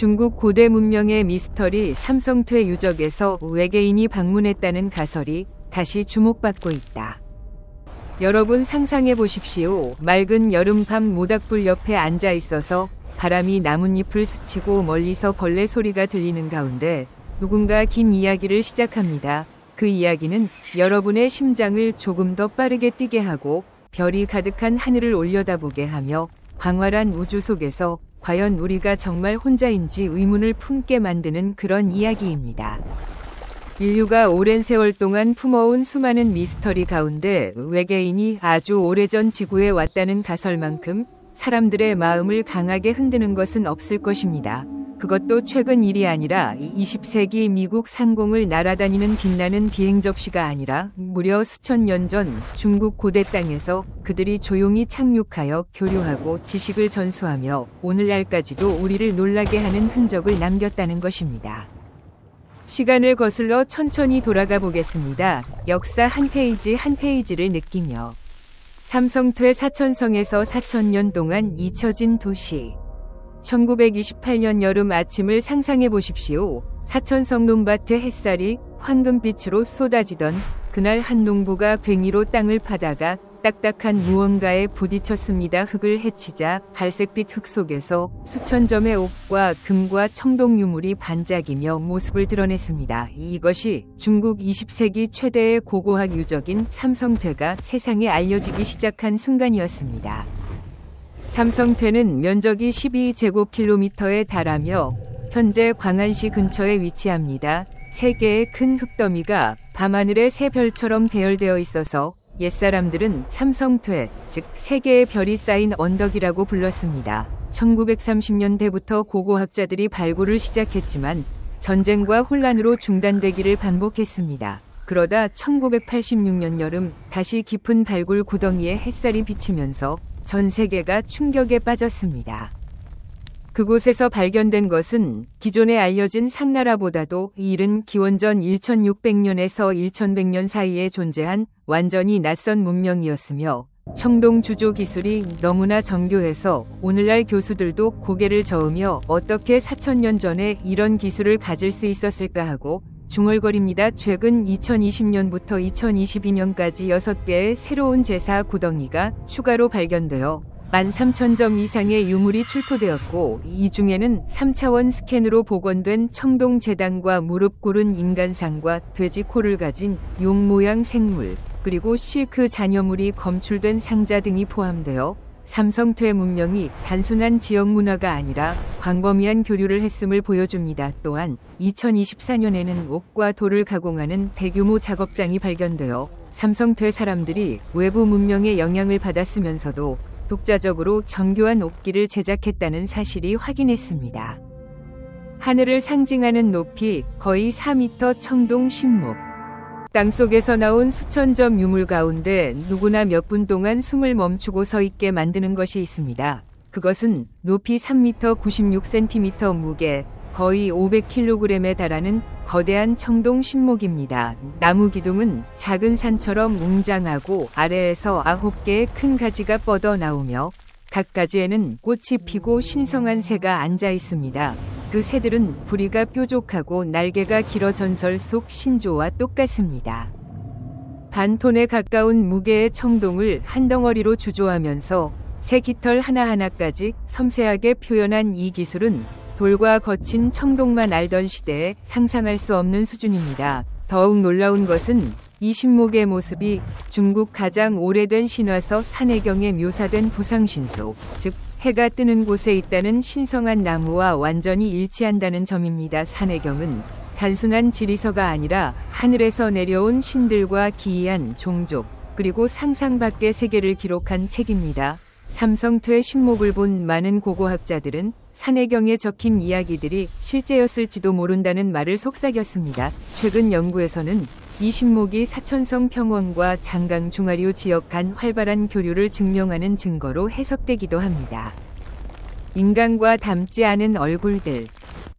중국 고대 문명의 미스터리 삼성퇴 유적에서 외계인이 방문했다는 가설이 다시 주목받고 있다. 여러분 상상해 보십시오. 맑은 여름밤 모닥불 옆에 앉아 있어서 바람이 나뭇잎을 스치고 멀리서 벌레 소리가 들리는 가운데 누군가 긴 이야기를 시작합니다. 그 이야기는 여러분의 심장을 조금 더 빠르게 뛰게 하고 별이 가득한 하늘을 올려다보게 하며 광활한 우주 속에서 과연 우리가 정말 혼자인지 의문을 품게 만드는 그런 이야기입니다. 인류가 오랜 세월 동안 품어온 수많은 미스터리 가운데 외계인이 아주 오래전 지구에 왔다는 가설만큼 사람들의 마음을 강하게 흔드는 것은 없을 것입니다. 그것도 최근 일이 아니라 20세기 미국 상공을 날아다니는 빛나는 비행 접시가 아니라 무려 수천 년 전 중국 고대 땅에서 그들이 조용히 착륙하여 교류하고 지식을 전수하며 오늘날까지도 우리를 놀라게 하는 흔적을 남겼다는 것입니다. 시간을 거슬러 천천히 돌아가 보겠습니다. 역사 한 페이지 한 페이지를 느끼며 삼성퇴 사천성에서 4000년 동안 잊혀진 도시. 1928년 여름 아침을 상상해 보십시오. 사천성 논밭에 햇살이 황금빛으로 쏟아지던 그날 한 농부가 괭이로 땅을 파다가 딱딱한 무언가에 부딪혔습니다. 흙을 헤치자 갈색빛 흙 속에서 수천 점의 옥과 금과 청동 유물이 반짝이며 모습을 드러냈습니다. 이것이 중국 20세기 최대의 고고학 유적인 삼성퇴가 세상에 알려지기 시작한 순간이었습니다. 삼성퇴는 면적이 12제곱킬로미터에 달하며 현재 광안시 근처에 위치합니다. 세 개의 큰 흙더미가 밤하늘의 새 별처럼 배열되어 있어서 옛사람들은 삼성퇴, 즉 세 개의 별이 쌓인 언덕이라고 불렀습니다. 1930년대부터 고고학자들이 발굴을 시작했지만 전쟁과 혼란으로 중단되기를 반복했습니다. 그러다 1986년 여름 다시 깊은 발굴 구덩이에 햇살이 비치면서 전 세계가 충격에 빠졌습니다. 그곳에서 발견된 것은 기존에 알려진 상나라보다도 이른 기원전 1600년에서 1100년 사이에 존재한 완전히 낯선 문명이었으며 청동 주조 기술이 너무나 정교해서 오늘날 교수들도 고개를 저으며 어떻게 4000년 전에 이런 기술을 가질 수 있었을까 하고 중얼거립니다. 최근 2020년부터 2022년까지 6개의 새로운 제사 구덩이가 추가로 발견되어 13,000점 이상의 유물이 출토되었고 이 중에는 3차원 스캔으로 복원된 청동 제단과 무릎 꿇은 인간상과 돼지 코를 가진 용 모양 생물 그리고 실크 잔여물이 검출된 상자 등이 포함되어 삼성퇴 문명이 단순한 지역 문화가 아니라 광범위한 교류를 했음을 보여줍니다. 또한 2024년에는 옥과 돌을 가공하는 대규모 작업장이 발견되어 삼성퇴 사람들이 외부 문명의 영향을 받았으면서도 독자적으로 정교한 옥기를 제작했다는 사실이 확인했습니다. 하늘을 상징하는 높이 거의 4m 청동 신목. 땅속에서 나온 수천 점 유물 가운데 누구나 몇 분 동안 숨을 멈추고 서 있게 만드는 것이 있습니다. 그것은 높이 3m 96cm 무게 거의 500kg에 달하는 거대한 청동 신목입니다. 나무 기둥은 작은 산처럼 웅장하고 아래에서 9개의 큰 가지가 뻗어 나오며 각 가지에는 꽃이 피고 신성한 새가 앉아 있습니다. 그 새들은 부리가 뾰족하고 날개가 길어 전설 속 신조와 똑같습니다. 반톤에 가까운 무게의 청동을 한 덩어리로 주조하면서 새 깃털 하나하나까지 섬세하게 표현한 이 기술은 돌과 거친 청동만 알던 시대에 상상할 수 없는 수준입니다. 더욱 놀라운 것은 이 신목의 모습이 중국 가장 오래된 신화서 산해경에 묘사된 부상신소, 즉 해가 뜨는 곳에 있다는 신성한 나무와 완전히 일치한다는 점입니다. 산해경은 단순한 지리서가 아니라 하늘에서 내려온 신들과 기이한 종족, 그리고 상상 밖의 세계를 기록한 책입니다. 삼성퇴 신목을 본 많은 고고학자들은 산해경에 적힌 이야기들이 실제였을지도 모른다는 말을 속삭였습니다. 최근 연구에서는 이 신목이 사천성 평원과 장강 중하류 지역 간 활발한 교류를 증명하는 증거로 해석되기도 합니다. 인간과 닮지 않은 얼굴들.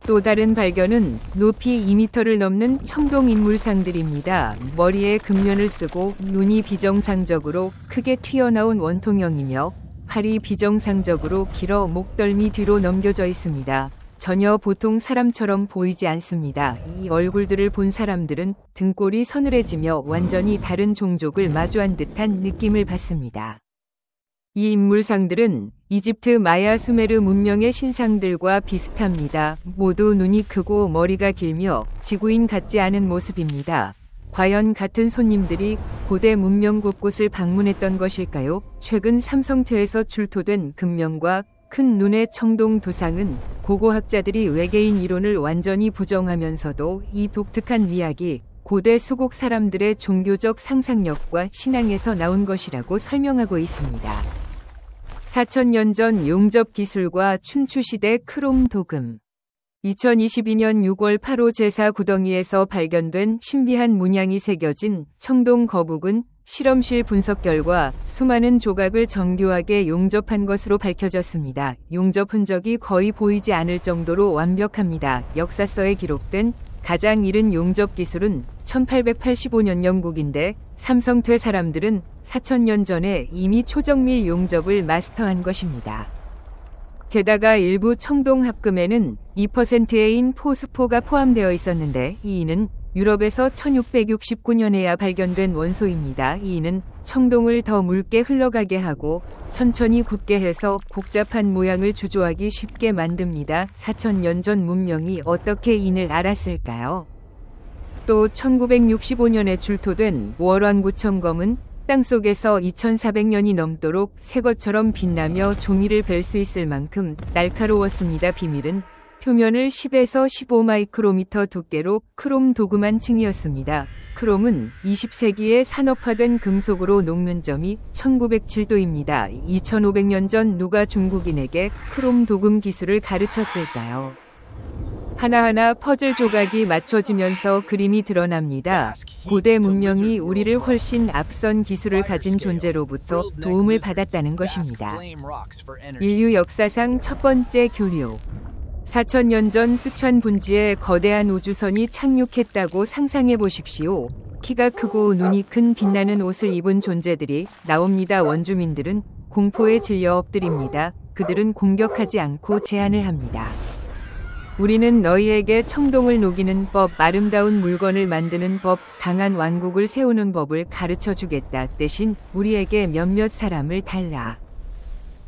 또 다른 발견은 높이 2m를 넘는 청동 인물상들입니다. 머리에 금면을 쓰고 눈이 비정상적으로 크게 튀어나온 원통형이며 팔이 비정상적으로 길어 목덜미 뒤로 넘겨져 있습니다. 전혀 보통 사람처럼 보이지 않습니다. 이 얼굴들을 본 사람들은 등골이 서늘해지며 완전히 다른 종족을 마주한 듯한 느낌을 받습니다. 이 인물상들은 이집트 마야 수메르 문명의 신상들과 비슷합니다. 모두 눈이 크고 머리가 길며 지구인 같지 않은 모습입니다. 과연 같은 손님들이 고대 문명 곳곳을 방문했던 것일까요? 최근 삼성퇴에서 출토된 금명과 큰 눈의 청동 두상은 고고학자들이 외계인 이론을 완전히 부정하면서도 이 독특한 미학이 고대 수국 사람들의 종교적 상상력과 신앙에서 나온 것이라고 설명하고 있습니다. 4000년 전 용접 기술과 춘추시대 크롬 도금. 2022년 6월 8호 제사 구덩이에서 발견된 신비한 문양이 새겨진 청동 거북은 실험실 분석 결과 수많은 조각을 정교하게 용접한 것으로 밝혀졌습니다. 용접 흔적이 거의 보이지 않을 정도로 완벽합니다. 역사서에 기록된 가장 이른 용접 기술은 1885년 영국인데 삼성퇴 사람들은 4000년 전에 이미 초정밀 용접을 마스터한 것입니다. 게다가 일부 청동 합금에는 2%인 포스포가 포함되어 있었는데 이는 유럽에서 1669년에야 발견된 원소입니다. 이는 청동을 더 묽게 흘러가게 하고 천천히 굳게 해서 복잡한 모양을 주조하기 쉽게 만듭니다. 4000년 전 문명이 어떻게 인을 알았을까요? 또 1965년에 출토된 월왕구청검은 땅속에서 2400년이 넘도록 새것처럼 빛나며 종이를 벨 수 있을 만큼 날카로웠습니다. 비밀은 표면을 10에서 15마이크로미터 두께로 크롬 도금한 층이었습니다. 크롬은 20세기에 산업화된 금속으로 녹는 점이 1907도입니다. 2500년 전 누가 중국인에게 크롬 도금 기술을 가르쳤을까요? 하나하나 퍼즐 조각이 맞춰지면서 그림이 드러납니다. 고대 문명이 우리를 훨씬 앞선 기술을 가진 존재로부터 도움을 받았다는 것입니다. 인류 역사상 첫 번째 교류. 4000년 전 스촨 분지에 거대한 우주선이 착륙했다고 상상해 보십시오. 키가 크고 눈이 큰 빛나는 옷을 입은 존재들이 나옵니다. 원주민들은 공포에 질려 엎드립니다. 그들은 공격하지 않고 제안을 합니다. 우리는 너희에게 청동을 녹이는 법, 아름다운 물건을 만드는 법, 강한 왕국을 세우는 법을 가르쳐 주겠다. 대신 우리에게 몇몇 사람을 달라.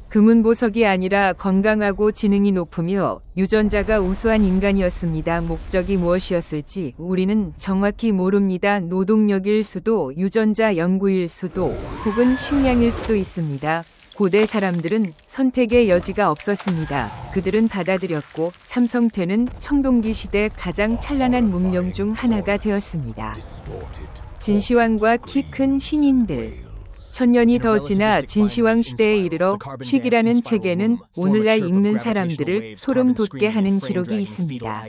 금은보석이 아니라 건강하고 지능이 높으며 유전자가 우수한 인간이었습니다. 목적이 무엇이었을지 우리는 정확히 모릅니다. 노동력일 수도, 유전자 연구일 수도, 혹은 식량일 수도 있습니다. 고대 사람들은 선택의 여지가 없었습니다. 그들은 받아들였고 삼성퇴는 청동기 시대 가장 찬란한 문명 중 하나가 되었습니다. 진시황과 키 큰 신인들. 1000년이 더 지나 진시황 시대에 이르러 쉬기라는 책에는 오늘날 읽는 사람들을 소름 돋게 하는 기록이 있습니다.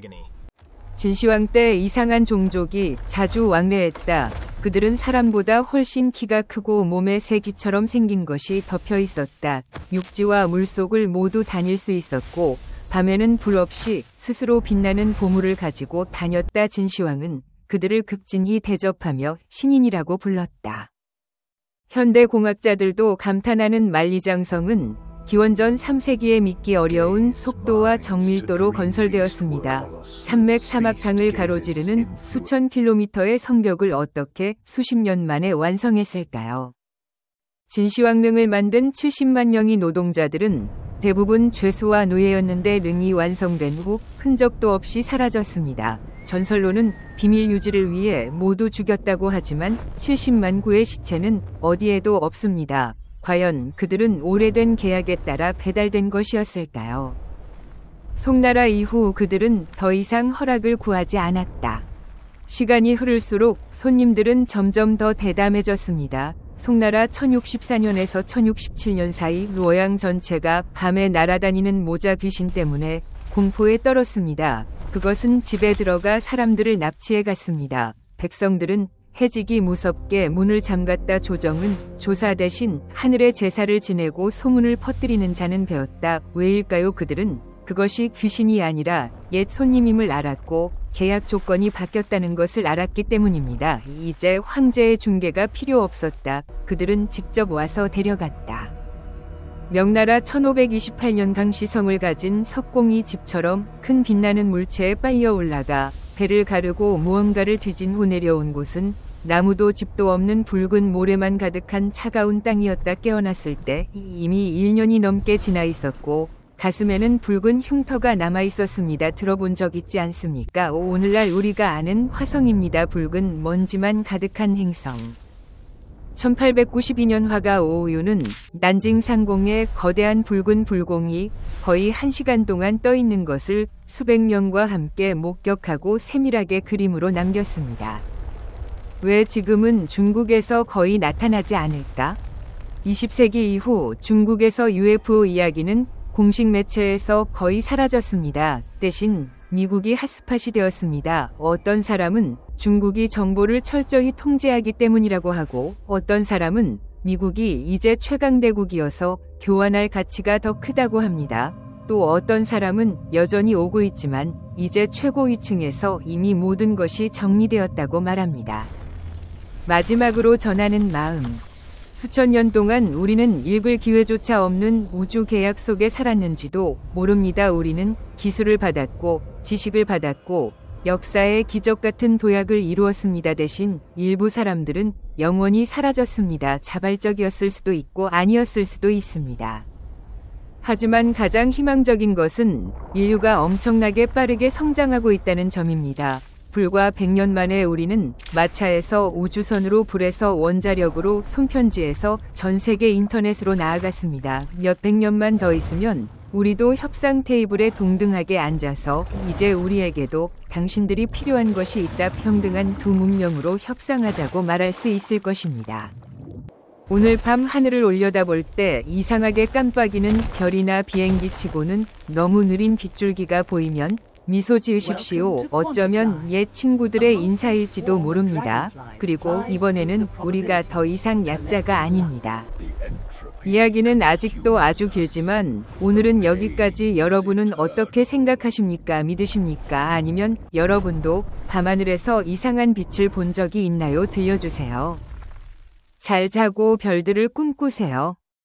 진시황 때 이상한 종족이 자주 왕래했다. 그들은 사람보다 훨씬 키가 크고 몸에 새기처럼 생긴 것이 덮여 있었다. 육지와 물속을 모두 다닐 수 있었고 밤에는 불 없이 스스로 빛나는 보물을 가지고 다녔다. 진시황은 그들을 극진히 대접하며 신인이라고 불렀다. 현대 공학자들도 감탄하는 만리장성은 기원전 3세기에 믿기 어려운 속도와 정밀도로 건설되었습니다. 산맥 사막강을 가로지르는 수천 킬로미터의 성벽을 어떻게 수십 년 만에 완성했을까요? 진시황릉을 만든 70만 명의 노동자들은 대부분 죄수와 노예였는데 릉이 완성된 후 흔적도 없이 사라졌습니다. 전설로는 비밀 유지를 위해 모두 죽였다고 하지만 70만 구의 시체는 어디에도 없습니다. 과연 그들은 오래된 계약에 따라 배달된 것이었을까요? 송나라 이후 그들은 더 이상 허락을 구하지 않았다. 시간이 흐를수록 손님들은 점점 더 대담해졌습니다. 송나라 1064년에서 1067년 사이 루어양 전체가 밤에 날아다니는 모자 귀신 때문에 공포에 떨었습니다. 그것은 집에 들어가 사람들을 납치해 갔습니다. 백성들은 해지기 무섭게 문을 잠갔다. 조정은 조사 대신 하늘의 제사를 지내고 소문을 퍼뜨리는 자는 배웠다. 왜일까요? 그들은 그것이 귀신이 아니라 옛 손님임을 알았고 계약 조건이 바뀌었다는 것을 알았기 때문입니다. 이제 황제의 중개가 필요 없었다. 그들은 직접 와서 데려갔다. 명나라 1528년 강시성을 가진 석공이 집처럼 큰 빛나는 물체에 빨려 올라가 배를 가르고 무언가를 뒤진 후 내려온 곳은 나무도 집도 없는 붉은 모래만 가득한 차가운 땅이었다. 깨어났을 때 이미 1년이 넘게 지나 있었고 가슴에는 붉은 흉터가 남아 있었습니다. 들어본 적 있지 않습니까? 오늘날 우리가 아는 화성입니다. 붉은 먼지만 가득한 행성. 1892년 화가 오후유는 난징 상공에 거대한 붉은 불공이 거의 1시간 동안 떠 있는 것을 수백 명과 함께 목격하고 세밀하게 그림으로 남겼습니다. 왜 지금은 중국에서 거의 나타나지 않을까? 20세기 이후 중국에서 UFO 이야기는 공식 매체에서 거의 사라졌습니다. 대신 미국이 핫스팟이 되었습니다. 어떤 사람은 중국이 정보를 철저히 통제하기 때문이라고 하고, 어떤 사람은 미국이 이제 최강대국이어서 교환할 가치가 더 크다고 합니다. 또 어떤 사람은 여전히 오고 있지만 이제 최고위층에서 이미 모든 것이 정리되었다고 말합니다. 마지막으로 전하는 마음. 수천 년 동안 우리는 읽을 기회조차 없는 우주 계약 속에 살았는지도 모릅니다. 우리는 기술을 받았고 지식을 받았고 역사의 기적 같은 도약을 이루었습니다. 대신 일부 사람들은 영원히 사라졌습니다. 자발적이었을 수도 있고 아니었을 수도 있습니다. 하지만 가장 희망적인 것은 인류가 엄청나게 빠르게 성장하고 있다는 점입니다. 불과 100년 만에 우리는 마차에서 우주선으로, 불에서 원자력으로, 손편지에서 전 세계 인터넷으로 나아갔습니다. 몇백 년만 더 있으면 우리도 협상 테이블에 동등하게 앉아서 이제 우리에게도 당신들이 필요한 것이 있다, 평등한 두 문명으로 협상하자고 말할 수 있을 것입니다. 오늘 밤 하늘을 올려다볼 때 이상하게 깜빡이는 별이나 비행기 치고는 너무 느린 빗줄기가 보이면 미소 지으십시오. 어쩌면 옛 친구들의 인사일지도 모릅니다. 그리고 이번에는 우리가 더 이상 약자가 아닙니다. 이야기는 아직도 아주 길지만 오늘은 여기까지. 여러분은 어떻게 생각하십니까? 믿으십니까? 아니면 여러분도 밤하늘에서 이상한 빛을 본 적이 있나요? 들려주세요. 잘 자고 별들을 꿈꾸세요.